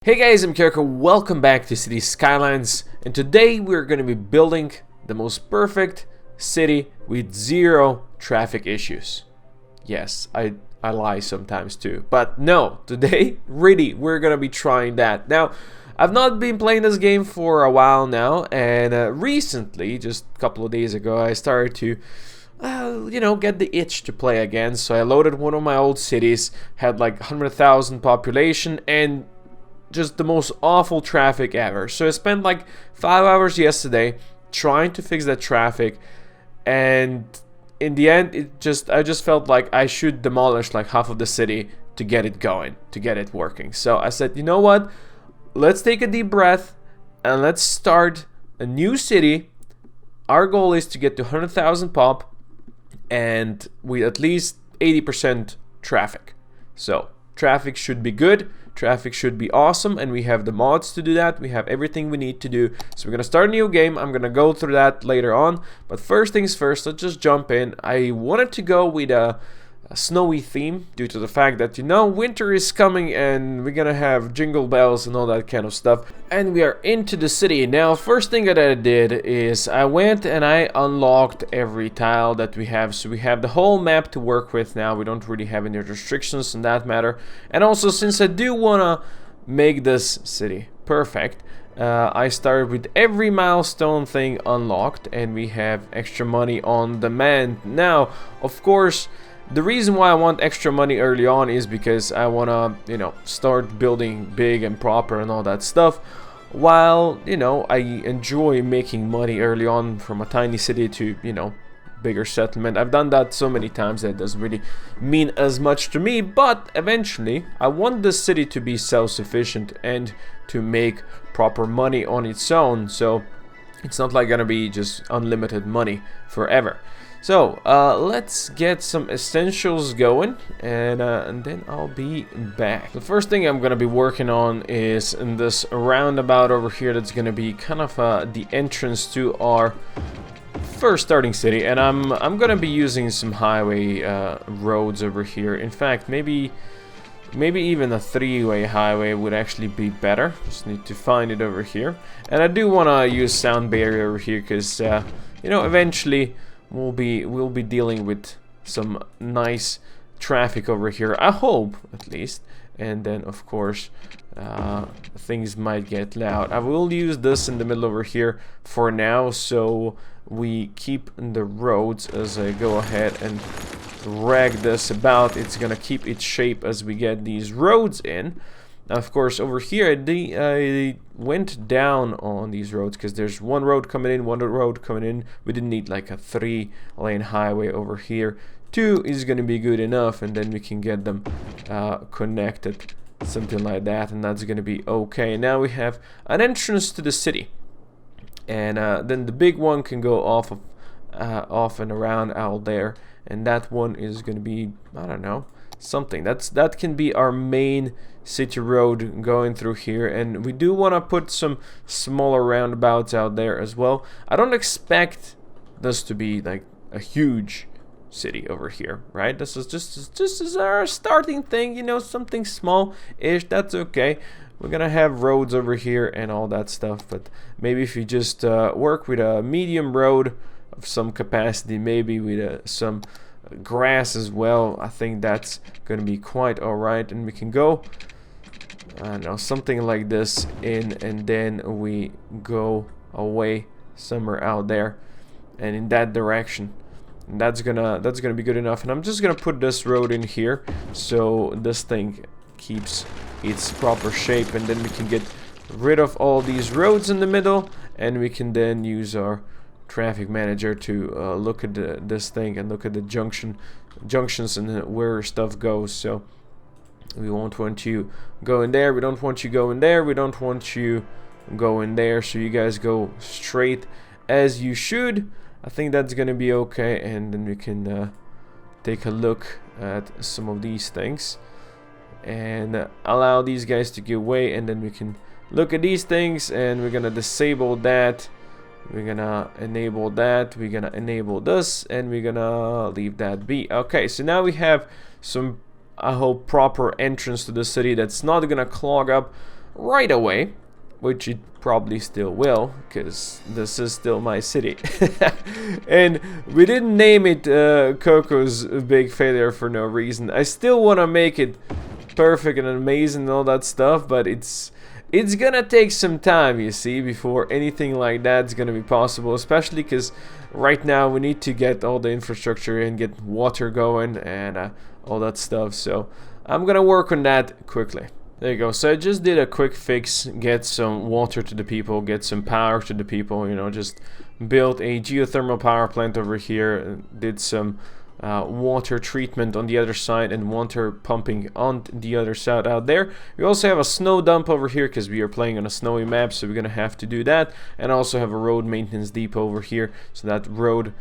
Hey guys, I'm Kirko, welcome back to City Skylines, and today we're going to be building the most perfect city with zero traffic issues. Yes, I lie sometimes too, but no, today, really, we're going to be trying that. Now, I've not been playing this game for a while now, and recently, just a couple of days ago, I started to get the itch to play again, so I loaded one of my old cities, had like 100,000 population, and just the most awful traffic ever. So I spent like 5 hours yesterday trying to fix that traffic, and in the end I just felt like I should demolish like half of the city to get it going, to get it working. So I said, you know what, let's take a deep breath and let's start a new city. Our goal is to get to 100,000 pop and with at least 80% traffic. So traffic should be good, traffic should be awesome, and we have the mods to do that. We have everything we need to do. So we're gonna start a new game. I'm gonna go through that later on, but first things first, let's just jump in. I wanted to go with a snowy theme due to the fact that, you know, winter is coming and we're gonna have jingle bells and all that kind of stuff, and we are into the city. Now, first thing that I did is I went and I unlocked every tile that we have, so we have the whole map to work with now. We don't really have any restrictions in that matter. And also, since I do wanna make this city perfect, I started with every milestone thing unlocked, and we have extra money on demand. Now, of course, the reason why I want extra money early on is because I wanna, start building big and proper and all that stuff, while, I enjoy making money early on from a tiny city to, bigger settlement. I've done that so many times that it doesn't really mean as much to me, but eventually I want the city to be self-sufficient and to make proper money on its own, so it's not like gonna be just unlimited money forever. So let's get some essentials going, and then I'll be back. The first thing I'm gonna be working on is in this roundabout over here. That's gonna be kind of the entrance to our first starting city, and I'm gonna be using some highway roads over here. In fact, maybe even a three-way highway would actually be better. Just need to find it over here, and I do want to use sound barrier over here because eventually we'll be dealing with some nice traffic over here, I hope, at least. And then of course things might get loud. I will use this in the middle over here for now, so we keep the roads as I go ahead and drag this about. It's gonna keep its shape as we get these roads in. Now, of course, over here I went down on these roads because there's one road coming in, one road coming in. We didn't need like a 3-lane highway over here. 2 is going to be good enough, and then we can get them connected, something like that, and that's going to be okay. Now we have an entrance to the city, and then the big one can go off and around out there, and that one is going to be, I don't know, something that can be our main city road going through here. And we do want to put some smaller roundabouts out there as well. I don't expect this to be like a huge city over here, right? This is just as our starting thing, something small-ish. That's okay. We're gonna have roads over here and all that stuff, but maybe if you just work with a medium road of some capacity, maybe with some grass as well, I think that's gonna be quite alright. And we can go, I don't know, something like this in, and then we go away somewhere out there and in that direction, and that's gonna be good enough. And I'm just gonna put this road in here so this thing keeps its proper shape, and then we can get rid of all these roads in the middle, and we can then use our traffic manager to look at this thing and look at the junctions and where stuff goes. So we won't want you going there, we don't want you going there, we don't want you going there, so you guys go straight as you should. I think that's gonna be okay. And then we can take a look at some of these things and allow these guys to get away, and then we can look at these things, and we're gonna disable that. We're gonna enable that, we're gonna enable this, and we're gonna leave that be. Okay, so now we have some, I hope, proper entrance to the city that's not gonna clog up right away, which it probably still will, because this is still my city. And we didn't name it Coco's Big Failure for no reason. I still want to make it perfect and amazing and all that stuff, but it's gonna take some time, you see, before anything like that's gonna be possible, especially because right now we need to get all the infrastructure and get water going and all that stuff. So I'm gonna work on that quickly. There you go. So I just did a quick fix, get some water to the people, get some power to the people, you know, just built a geothermal power plant over here, did some water treatment on the other side and water pumping on the other side out there. We also have a snow dump over here because we are playing on a snowy map, so we're gonna have to do that, and also have a road maintenance depot over here, so that road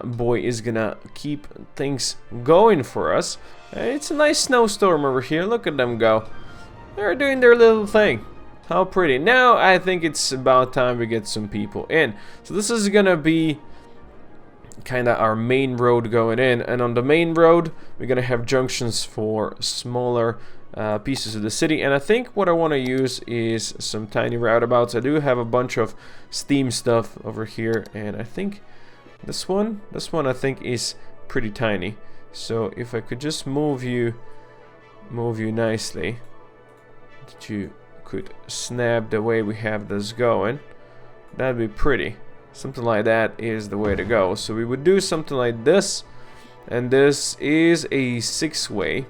boy is gonna keep things going for us. It's a nice snowstorm over here. Look at them go. They're doing their little thing. How pretty. Now I think it's about time we get some people in. So this is gonna be kind of our main road going in, and on the main road we're gonna have junctions for smaller pieces of the city. And I think what I want to use is some tiny roundabouts. I do have a bunch of steam stuff over here, and I think this one I think is pretty tiny. So if I could just move you nicely, that you could snap the way we have this going, that'd be pretty. Something like that is the way to go. So we would do something like this, and this is a 6-way.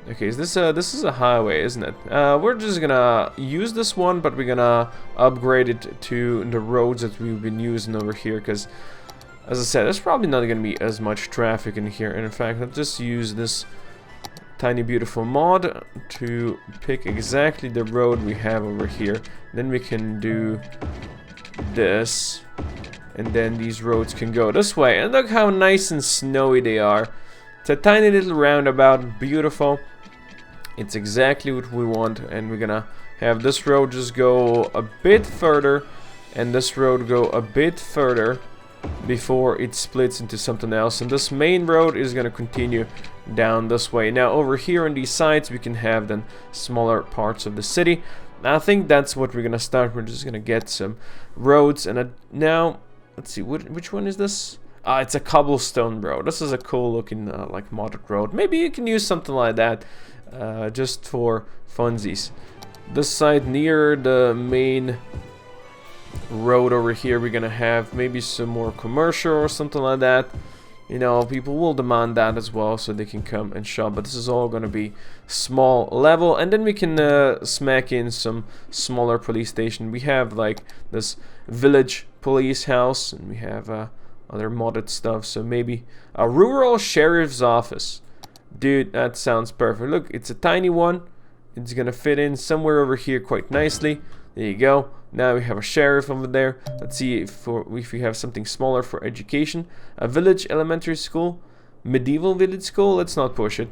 Okay, this is a highway, isn't it? We're just gonna use this one, but we're gonna upgrade it to the roads that we've been using over here, because as I said, there's probably not gonna be as much traffic in here. And in fact, I'll just use this tiny beautiful mod to pick exactly the road we have over here. Then we can do this, and then these roads can go this way. And look how nice and snowy they are. It's a tiny little roundabout, beautiful. It's exactly what we want, and we're gonna have this road just go a bit further and this road go a bit further before it splits into something else. And this main road is going to continue down this way. Now over here on these sides we can have then smaller parts of the city. Now I think that's what we're going to start. We're just going to get some roads, and now let's see, which one is this? It's a cobblestone road. This is a cool looking like modded road. Maybe you can use something like that just for funsies. This side near the main road over here, we're gonna have maybe some more commercial or something like that. You know, people will demand that as well, so they can come and shop. But this is all gonna be small level, and then we can smack in some smaller police station. We have like this village police house, and we have other modded stuff. So maybe a rural sheriff's office. Dude, that sounds perfect. Look, it's a tiny one. It's gonna fit in somewhere over here quite nicely. There you go. Now we have a sheriff over there. Let's see if we have something smaller for education. A village elementary school. Medieval village school. Let's not push it.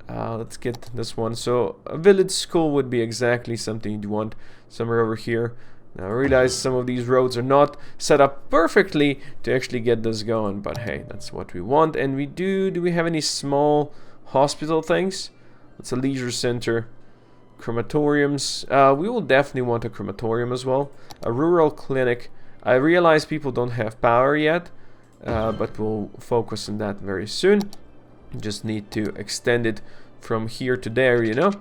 Let's get this one. So a village school would be exactly something you'd want somewhere over here. Now I realize some of these roads are not set up perfectly to actually get this going, but hey, that's what we want. And we do we have any small hospital things? It's a leisure center. Crematoriums. We will definitely want a crematorium as well. A rural clinic. I realize people don't have power yet, but we'll focus on that very soon. Just need to extend it from here to there, you know.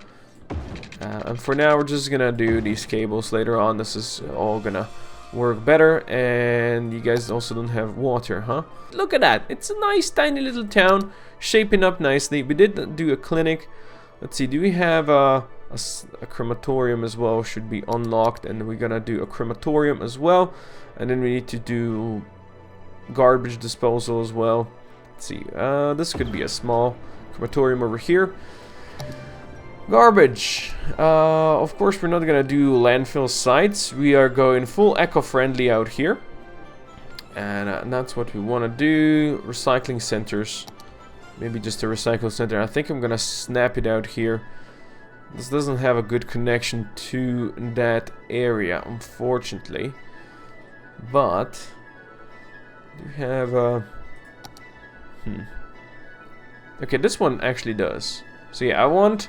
And for now, we're just gonna do these cables. Later on, this is all gonna work better. And you guys also don't have water, huh? Look at that. It's a nice tiny little town, shaping up nicely. We did do a clinic. Let's see, do we have a crematorium as well? Should be unlocked, and we're gonna do a crematorium as well. And then we need to do garbage disposal as well. Let's see, this could be a small crematorium over here. Garbage. Of course, we're not gonna do landfill sites. We are going full eco-friendly out here, and that's what we want to do. Recycling centers. Maybe just a recycle center. I think I'm gonna snap it out here. This doesn't have a good connection to that area, unfortunately. But do we have a okay, this one actually does. So yeah, I want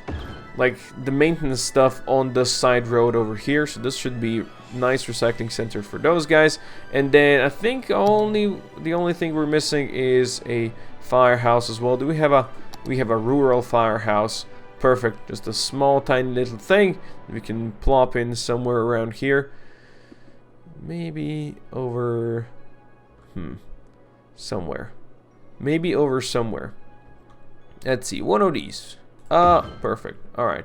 like the maintenance stuff on the side road over here. So this should be nice recycling center for those guys. And then I think the only thing we're missing is a firehouse as well. Do we have a rural firehouse? Perfect. Just a small tiny little thing we can plop in somewhere around here. Maybe over somewhere. Maybe over somewhere. Let's see, one of these. Perfect. Alright.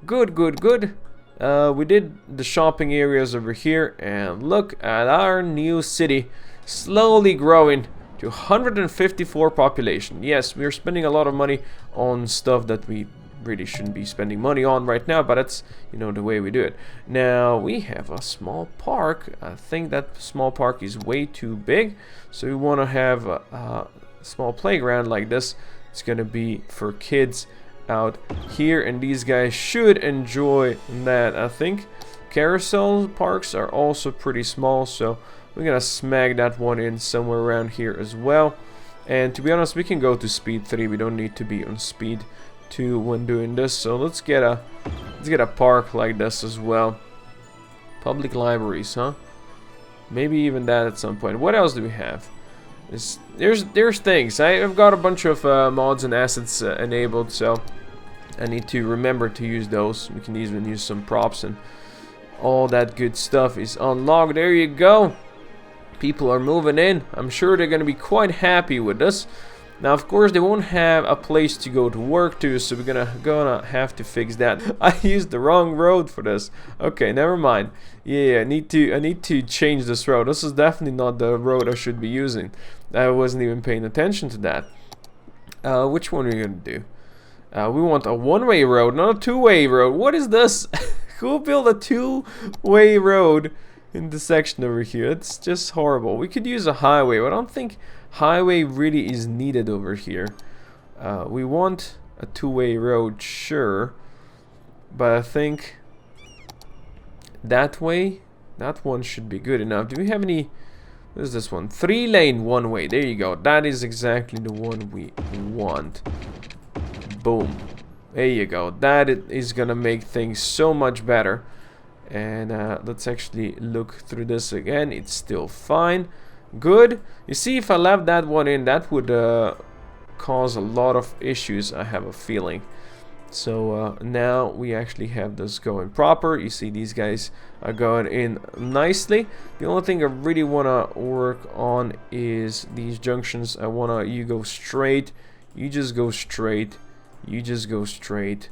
Good. We did the shopping areas over here, and look at our new city slowly growing to 154 population. Yes, we're spending a lot of money on stuff that we really shouldn't be spending money on right now, but that's, you know, the way we do it. Now we have a small park. I think that small park is way too big, so we want to have a small playground like this. It's gonna be for kids out here, and these guys should enjoy that. I think carousel parks are also pretty small, so we're gonna smack that one in somewhere around here as well. And to be honest, we can go to speed 3. We don't need to be on speed 2 when doing this. So let's get a park like this as well. Public libraries, huh? Maybe even that at some point. What else do we have? There's things. I've got a bunch of mods and assets enabled, so I need to remember to use those. We can even use some props, and all that good stuff is unlocked. There you go. People are moving in. I'm sure they're gonna be quite happy with this. Now, of course, they won't have a place to go to work to, so we're gonna have to fix that. I used the wrong road for this. Okay, never mind. Yeah, I need to change this road. This is definitely not the road I should be using. I wasn't even paying attention to that. Which one are we gonna do? We want a one-way road, not a two-way road. What is this? Who built a two-way road in the section over here? It's just horrible. We could use a highway, but I don't think highway really is needed over here. We want a two-way road, sure, but I think that one should be good enough. Do we have any? What is this one? 3-lane one-way. There you go. That is exactly the one we want. Boom. There you go. That is gonna make things so much better. And let's actually look through this again. It's still fine. Good. You see, if I left that one in, that would cause a lot of issues, I have a feeling. So now we actually have this going proper. You see, these guys are going in nicely. The only thing I really want to work on is these junctions. I want you go straight, you just go straight, you just go straight,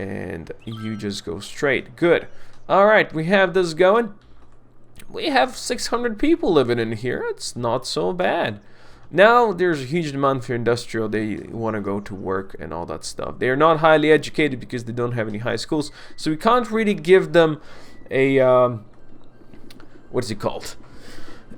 and you just go straight. Good. Alright, we have this going. We have 600 people living in here. It's not so bad. Now there's a huge demand for industrial. They want to go to work and all that stuff. They're not highly educated because they don't have any high schools, so we can't really give them a what is it called,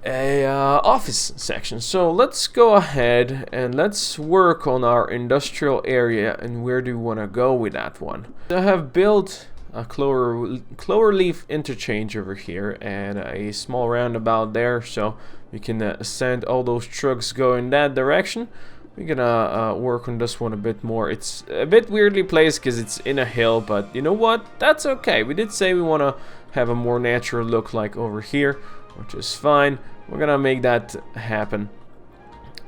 a office section. So let's go ahead and let's work on our industrial area. And where do we want to go with that one? I have built a clover leaf interchange over here and a small roundabout there, so we can send all those trucks go in that direction. We're gonna work on this one a bit more. It's a bit weirdly placed because it's in a hill, but you know what, that's okay. We did say we want to have a more natural look like over here, which is fine. We're gonna make that happen.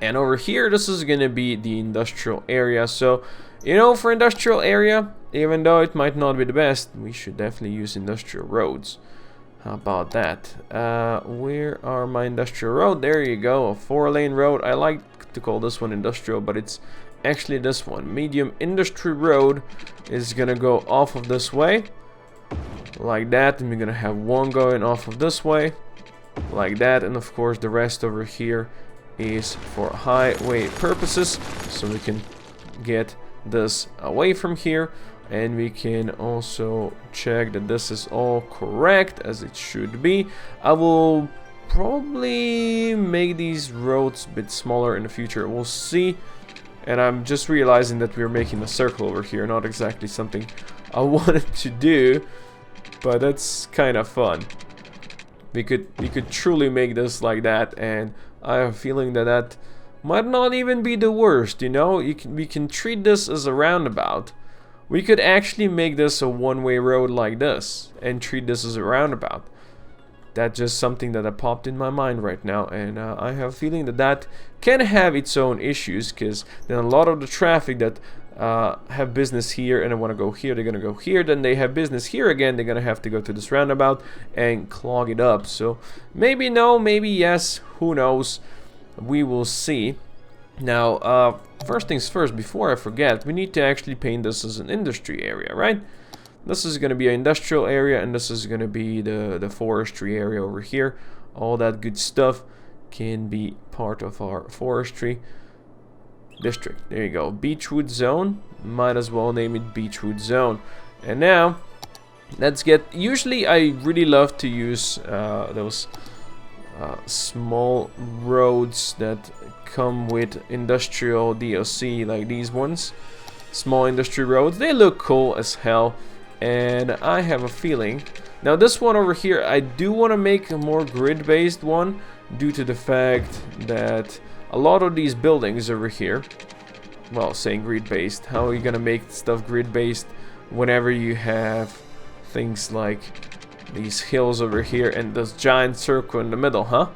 And over here, this is gonna be the industrial area. So, you know, for industrial area, even though it might not be the best, we should definitely use industrial roads. How about that? Where are my industrial road? There you go, a 4-lane road. I like to call this one industrial, but it's actually this one. Medium industry road is gonna go off of this way, like that, and we're gonna have one going off of this way, like that, and of course the rest over here is for highway purposes, so we can get this away from here. And we can also check that this is all correct as it should be. I will probably make these roads a bit smaller in the future. We'll see. And I'm just realizing that we're making a circle over here. Not exactly something I wanted to do, but that's kind of fun. We could truly make this like that, and I have a feeling that that might not even be the worst. You know, we can treat this as a roundabout. we could actually make this a one-way road like this and treat this as a roundabout. That's just something that popped in my mind right now, and I have a feeling that that can have its own issues, because then a lot of the traffic that have business here and I want to go here, they're gonna go here, then they have business here again, they're gonna have to go to this roundabout and clog it up. So maybe no, maybe yes, who knows, we will see. Now first things first, before I forget, we need to actually paint this as an industry area, right? This is going to be an industrial area, and this is going to be the forestry area over here. All that good stuff can be part of our forestry district. There you go. Beechwood Zone. Might as well name it Beechwood Zone. And now, let's get... Usually, I really love to use those small roads that come with industrial DLC, like these ones. Small industry roads. They look cool as hell. And I have a feeling, now this one over here, I do want to make a more grid-based one, due to the fact that a lot of these buildings over here, well, saying grid-based, how are you going to make stuff grid-based whenever you have things like these hills over here and this giant circle in the middle, huh?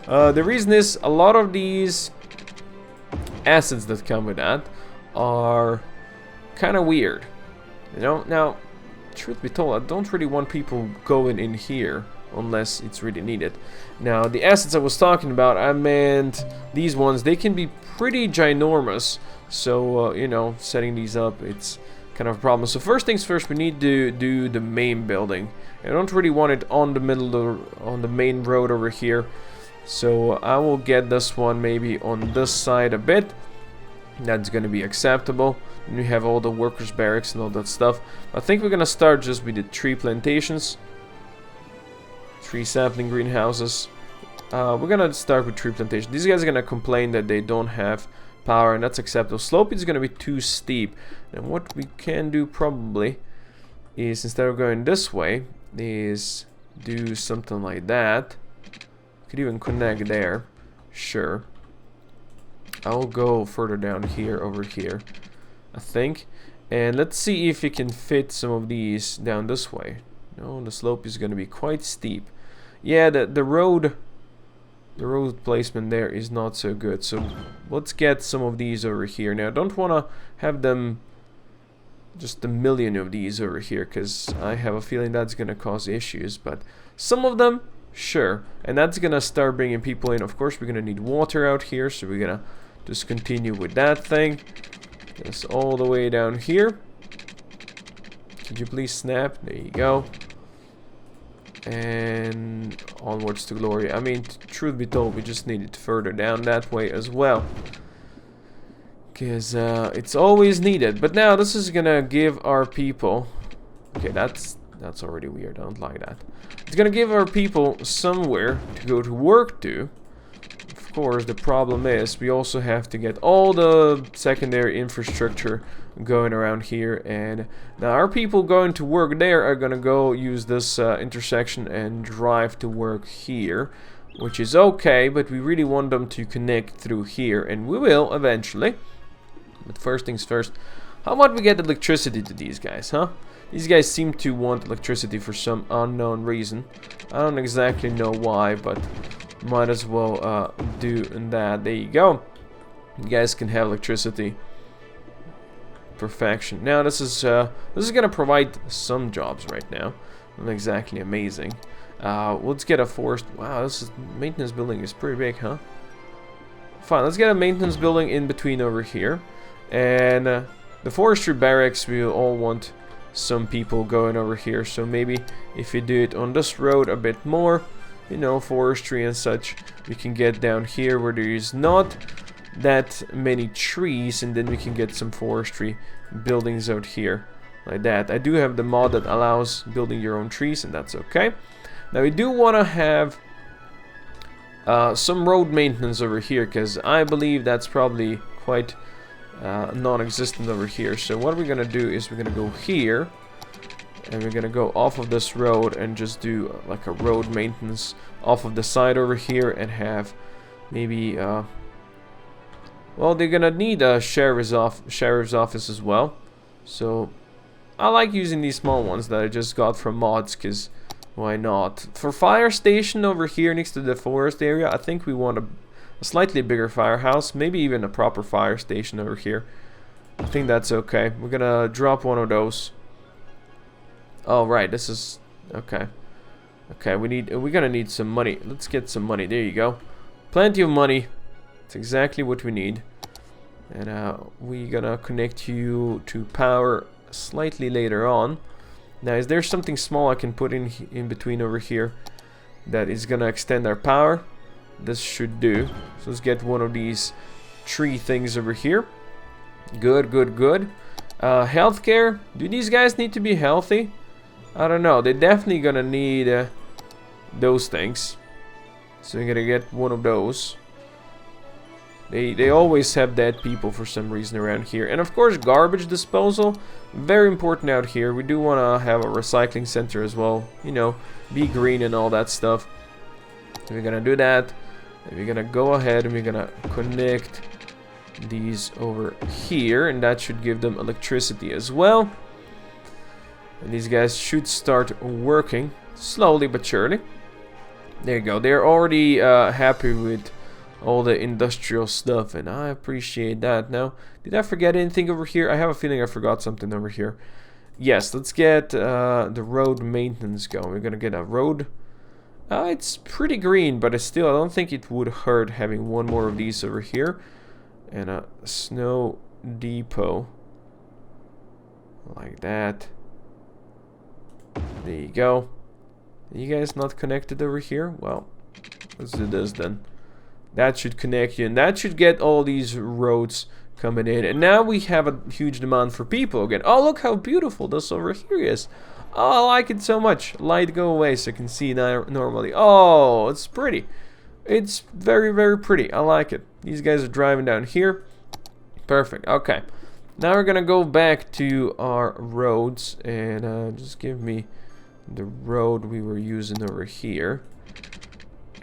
The reason is, a lot of these assets that come with that are kind of weird. You know, now, truth be told, I don't really want people going in here unless it's really needed. Now, the assets I was talking about, I meant these ones. They can be pretty ginormous, so, you know, setting these up, it's kind of a problem. So first things first, we need to do the main building. I don't really want it on the middle of, on the main road over here, so I will get this one maybe on this side a bit. That's going to be acceptable. And we have all the workers' barracks and all that stuff. I think we're going to start just with the tree plantations. Tree sapling greenhouses. We're going to start with tree plantation. These guys are going to complain that they don't have power, and that's acceptable. Slope is going to be too steep. And what we can do probably is, instead of going this way, is do something like that. Could even connect there. Sure. I'll go further down here, over here, I think. And let's see if we can fit some of these down this way. No, the slope is going to be quite steep. Yeah, the road placement there is not so good. So let's get some of these over here. Now, I don't want to have them just a million of these over here, because I have a feeling that's going to cause issues. But some of them, sure. And that's going to start bringing people in. Of course, we're going to need water out here, so we're going to just continue with that thing. Just all the way down here. Could you please snap? There you go. And onwards to glory. I mean, truth be told, we just need it further down that way as well, because it's always needed. But now this is gonna give our people... Okay, that's already weird. I don't like that. It's gonna give our people somewhere to go to work to. Of course, the problem is we also have to get all the secondary infrastructure going around here, and now our people going to work there are gonna go use this intersection and drive to work here, which is okay, but we really want them to connect through here, and we will eventually. But first things first, how about we get electricity to these guys, huh? These guys seem to want electricity for some unknown reason. I don't exactly know why, but might as well do that. There you go. You guys can have electricity. Perfection. Now this is gonna provide some jobs right now. Not exactly amazing. Let's get a forest. Wow, this is maintenance building is pretty big, huh? Fine. Let's get a maintenance building in between over here, and the forestry barracks. We all want some people going over here. So maybe if we do it on this road a bit more, you know, forestry and such, we can get down here where there is not that many trees, and then we can get some forestry buildings out here like that. I do have the mod that allows building your own trees, and that's okay. Now we do want to have some road maintenance over here, because I believe that's probably quite non-existent over here. So what we're gonna do is we're gonna go here, and we're gonna go off of this road and just do like a road maintenance off of the side over here, and have maybe well, they're gonna need a sheriff's office as well. So I like using these small ones that I just got from mods, because why not? For fire station over here next to the forest area, I think we want a slightly bigger firehouse, maybe even a proper fire station over here. I think that's okay. We're gonna drop one of those. Oh right, this is okay. Okay, we're gonna need some money. Let's get some money. There you go. Plenty of money. It's exactly what we need. And we're gonna connect you to power slightly later on. Now, is there something small I can put in between over here that is gonna extend our power? This should do. So let's get one of these tree things over here. Good, good, good. Healthcare. Do these guys need to be healthy? I don't know. They're definitely gonna need those things. So we're gonna get one of those. They always have dead people for some reason around here. And of course, garbage disposal. Very important out here. We do want to have a recycling center as well. You know, be green and all that stuff. So we're gonna do that. And we're gonna go ahead and we're gonna connect these over here. And that should give them electricity as well. And these guys should start working slowly but surely. There you go. They're already happy with all the industrial stuff, and I appreciate that. Now, did I forget anything over here? I have a feeling I forgot something over here. Yes, let's get the road maintenance going. We're gonna get a road. It's pretty green, but I don't think it would hurt having one more of these over here. And a snow depot. Like that. There you go. Are you guys not connected over here? Well, let's do this then. That should connect you, and that should get all these roads coming in. And now we have a huge demand for people again. Oh, look how beautiful this over here is. Oh, I like it so much. Light go away so I can see now normally. Oh, it's pretty. It's very, very pretty. I like it. These guys are driving down here. Perfect. Okay. Now we're gonna go back to our roads, and just give me the road we were using over here.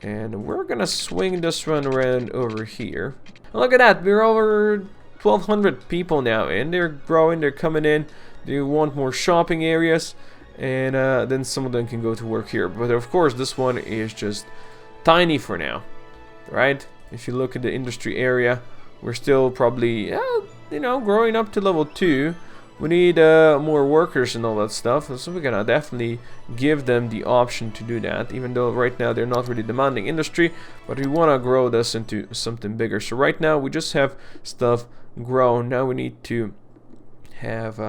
And we're gonna swing this one around over here. Look at that, we're over 1,200 people now, and they're growing, they're coming in. They want more shopping areas, and then some of them can go to work here. But of course, this one is just tiny for now, right? If you look at the industry area, we're still probably, you know, growing up to level 2. We need more workers and all that stuff, so we're gonna definitely give them the option to do that, even though right now they're not really demanding industry, but we want to grow this into something bigger. So right now we just have stuff grown. Now we need to have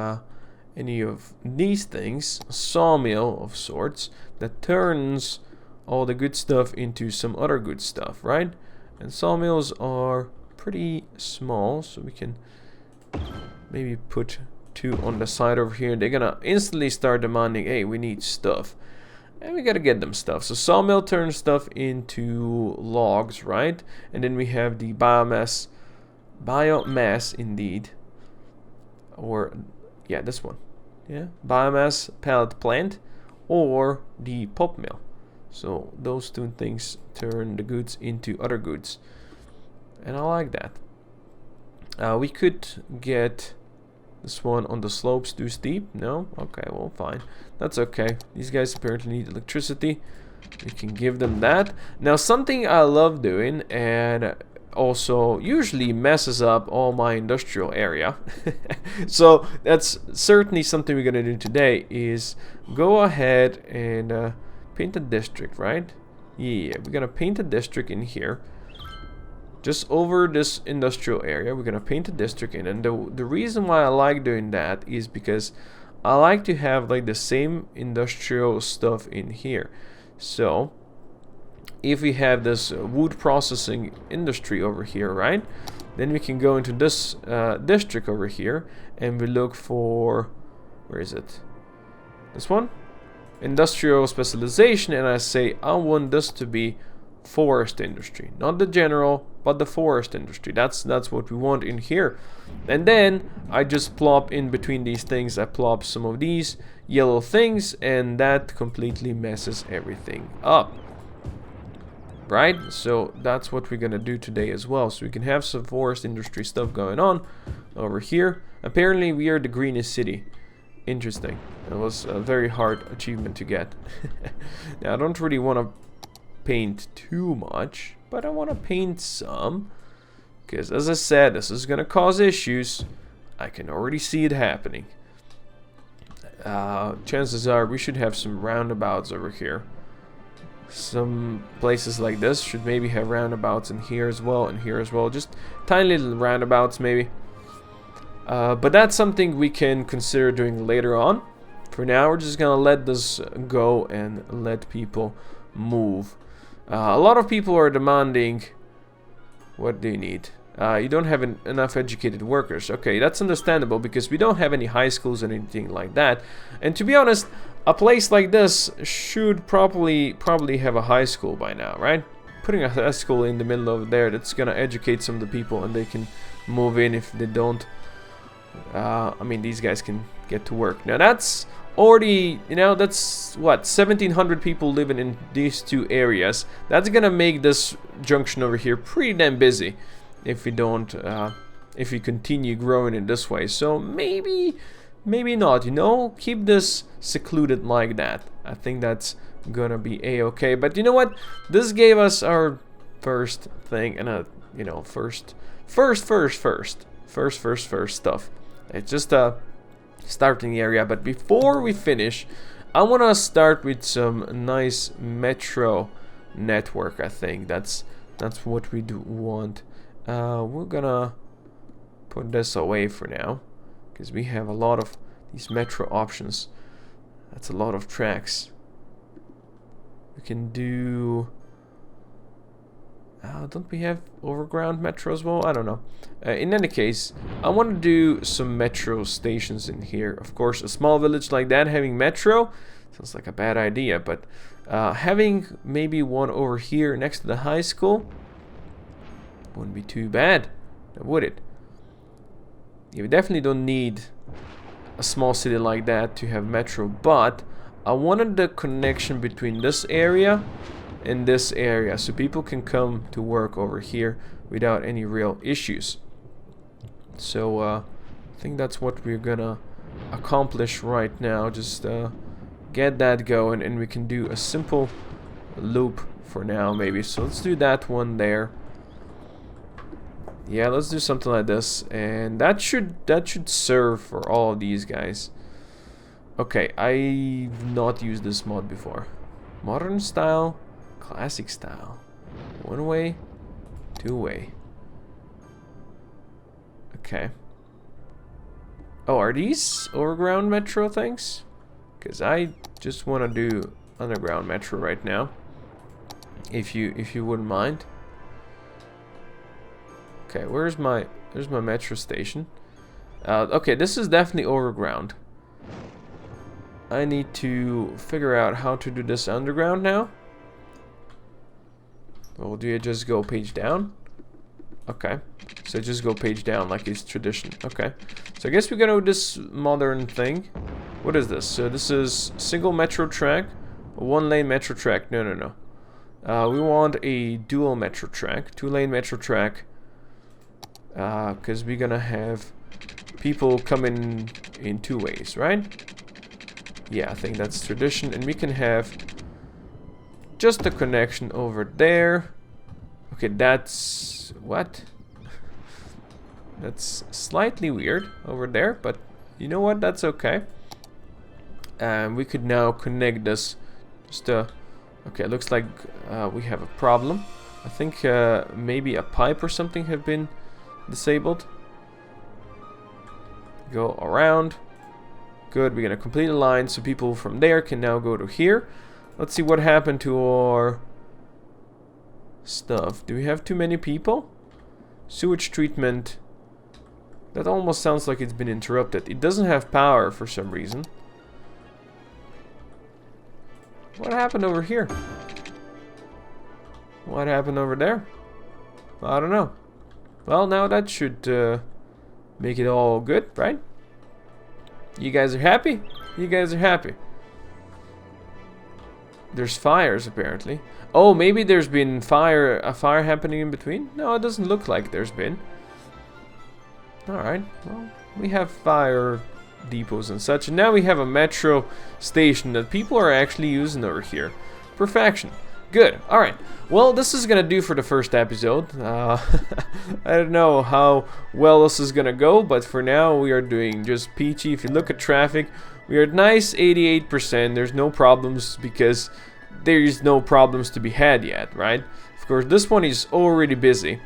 any of these things, a sawmill of sorts, that turns all the good stuff into some other good stuff, right? And sawmills are pretty small, so we can maybe put 2 on the side over here. They're gonna instantly start demanding, hey, we need stuff, and we gotta get them stuff. So sawmill turns stuff into logs, right? And then we have the biomass indeed, or yeah, this one, yeah, biomass pellet plant, or the pulp mill. So those 2 things turn the goods into other goods, and I like that. We could get this one on the slopes too steep. No? Okay, well, fine. That's okay. These guys apparently need electricity. We can give them that. Now, something I love doing, and also usually messes up all my industrial area. So that's certainly something we're gonna do today, is go ahead and paint a district, right? Yeah, we're gonna paint a district in here. Just over this industrial area, we're gonna paint a district in, and the reason why I like doing that is because I like to have like the same industrial stuff in here. So if we have this wood processing industry over here, right, then we can go into this district over here, and we look for, where is it? This one, industrial specialization, and I say I want this to be forest industry, not the general, but the forest industry. That's what we want in here. And then I just plop in between these things, I plop some of these yellow things, and that completely messes everything up, right? So that's what we're gonna do today as well. So we can have some forest industry stuff going on over here. Apparently we are the greenest city. Interesting. It was a very hard achievement to get. Now I don't really want to paint too much, but I want to paint some. Because as I said, this is going to cause issues. I can already see it happening. Chances are we should have some roundabouts over here. Some places like this should maybe have roundabouts in here as well, and here as well. Just tiny little roundabouts maybe. But that's something we can consider doing later on. For now, we're just gonna let this go and let people move. A lot of people are demanding... What do you need? You don't have enough educated workers. Okay, that's understandable because we don't have any high schools or anything like that. And to be honest, a place like this should probably have a high school by now, right? Putting a high school in the middle of there, that's gonna educate some of the people and they can move in. If they don't, I mean, these guys can get to work. Now that's already, you know, that's what, 1,700 people living in these two areas. That's gonna make this junction over here pretty damn busy if we don't, if we continue growing in this way. So maybe not, you know, keep this secluded like that. I think that's gonna be a-okay. But you know what, this gave us our first thing, and you know, first stuff. It's just starting the area. But before we finish, I want to start with some nice metro network. I think that's what we do want. We're gonna put this away for now because we have a lot of these metro options. That's a lot of tracks. We can do... don't we have overground metro as well? I don't know. In any case, I want to do some metro stations in here. Of course, a small village like that having metro sounds like a bad idea, but having maybe one over here next to the high school wouldn't be too bad, would it? You definitely don't need a small city like that to have metro, but I wanted the connection between this area in this area so people can come to work over here without any real issues. So I think that's what we're gonna accomplish right now. Just get that going, and we can do a simple loop for now maybe. So let's do that one there. Yeah, let's do something like this, and that should serve for all of these guys. Okay, I've not used this mod before. Modern style, classic style, one way, two way. Okay. Oh, are these overground metro things? Because I just want to do underground metro right now. If you wouldn't mind. Okay, there's my metro station. Okay, this is definitely overground. I need to figure out how to do this underground now. Well, do you just go page down? Okay, so just go page down like it's tradition. Okay, so I guess we're gonna do this modern thing. What is this? So this is single metro track, one lane metro track. No. We want a dual metro track, 2-lane metro track. Because we're gonna have people coming in two ways, right? Yeah, I think that's tradition, and we can have just a connection over there. Okay, that's what? That's slightly weird over there, but you know what? That's okay. And we could now connect this. Okay, it looks like we have a problem. I think maybe a pipe or something have been disabled. Go around. Good, we're gonna complete a line so people from there can now go to here. Let's see what happened to our stuff. Do we have too many people? Sewage treatment. That almost sounds like it's been interrupted. It doesn't have power for some reason. What happened over here? What happened over there? I don't know. Well, now that should make it all good, right? You guys are happy? You guys are happy. There's fires, apparently. Oh, maybe there's been a fire happening in between? No, it doesn't look like there's been. Alright, well, We have fire depots and such, and now we have a metro station that people are actually using over here. Perfection. Good. Alright. Well, this is gonna do for the first episode. I don't know how well this is gonna go, but for now we are doing just peachy. If you look at traffic, we are at nice 88%. There's no problems because there's no problems to be had yet, right? Of course, this one is already busy,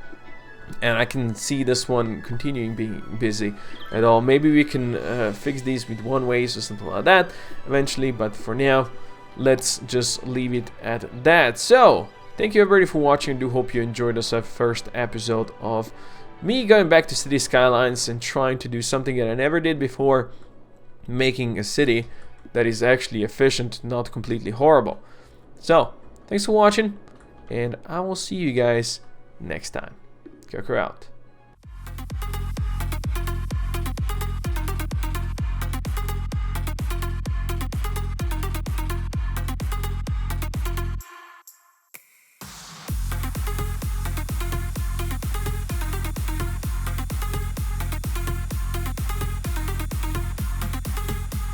and I can see this one continuing being busy at all. Maybe we can fix these with one-ways or something like that eventually, but for now, let's just leave it at that. So, thank you everybody for watching. I do hope you enjoyed this first episode of me going back to City Skylines and trying to do something that I never did before, making a city that is actually efficient, not completely horrible. So, thanks for watching, and I will see you guys next time. Koko out.